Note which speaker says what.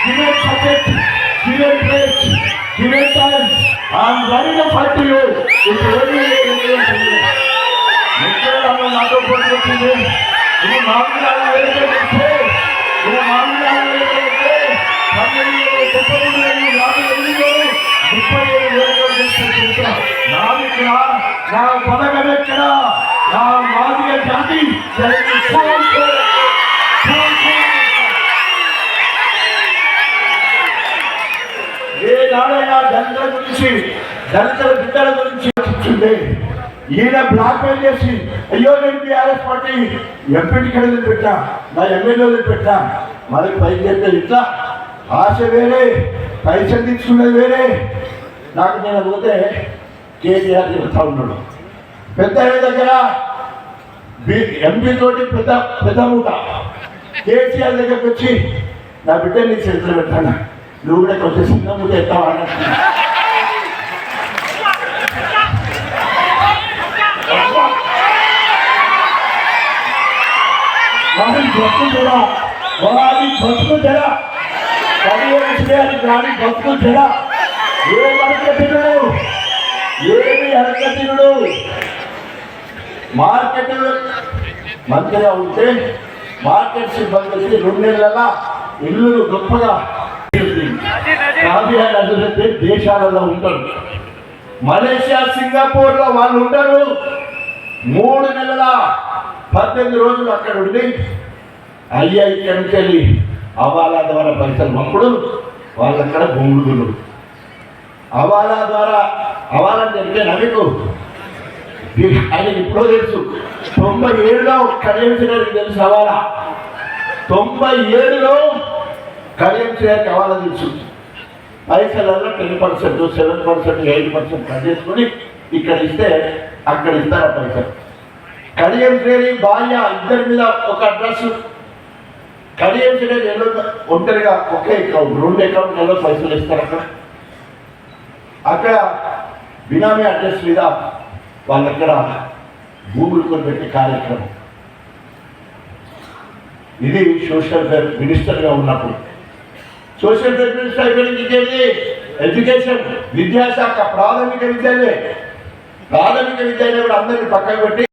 Speaker 1: given subject, given place, given time. I am ready to fight to you. It's only మిత్రులను నాతో పోటీ ఇది మామూలు వేరే ఇది మామూలు నా పదగమెక్కడ నా మాదిగ జాతి ఏ నాడైనా దళితుల గురించి దళితుల బిడ్డల గురించి వచ్చింది. ఈయన బ్లాక్ మెయిల్ చేసి అయ్యో నేను టీఆర్ఎస్ పార్టీ ఎంపీటీ కడలు పెట్టా, నా ఎమ్మెల్యేలు పెట్టా, మనకి పైకి చెప్తే ఇట్లా ఆశ వేరే, పైసలు తీసుకునేది వేరే. నాకు నేను పోతే కేటీఆర్ చెబుతా ఉన్నాడు, పెద్ద దగ్గర ఎంపీ తోటి పెద్ద పెద్ద మూట. కేసీఆర్ దగ్గరకు వచ్చి నా బిడ్డ నీ చేతులు పెట్టాను, నువ్వు కూడా కొంచెం చిన్న మూట ఎత్తావా అన్నట్టు. వారి బతుకు జరా, వారి బతుకు జరా, వారి బతుకు జరా. ఏ అరకతినుడు, ఏమి అరకతినుడు మార్కెట్ మంచిగా ఉంటే మార్కెట్ సిబ్బంది 2 నెలల ఇల్లు గొప్పగా కావ్యాలు దేశాలలో ఉంటారు. మలేషియా, సింగపూర్ లో వాళ్ళు ఉంటారు. 3 నెలల 18 రోజులు అక్కడ ఉండి ఇక్కడికి వెళ్ళి అవాలా ద్వారా పైసలు పంపుడు, వాళ్ళక్కడ భూములు అవాలా ద్వారా. అవాలా అంటే నవికు ఆయన ఇప్పుడు తెలుసు. 97లో కడియంశ్రీకి తెలుసు అవాలా. 97లో కడియంశ్రీకి అవాలా తెలుసు. పైసలలో 10%, 7%, 8% కట్ చేసుకొని ఇక్కడ ఇస్తే అక్కడ ఇస్తారా పైసలు. కడియం శ్రేణి భార్య ఇద్దరి మీద ఒక అడ్రస్. కడియం శ్రేణి ఒంటరిగా ఒకే అకౌంట్, 2 అకౌంట్లలో పైసలు ఇస్తారు. అక్కడ బినామీ అడ్రస్ మీద వాళ్ళక్కడ భూములు కొనిపెట్టే కార్యక్రమం. ఇది సోషల్ వెల్ఫేర్ మినిస్టర్గా ఉన్నప్పుడు. సోషల్ వెల్ఫేర్ మినిస్టర్ అయిపోయింది ఎడ్యుకేషన్, విద్యాశాఖ, ప్రాథమిక విద్యాలయం కూడా అందరినీ పక్కన పెట్టి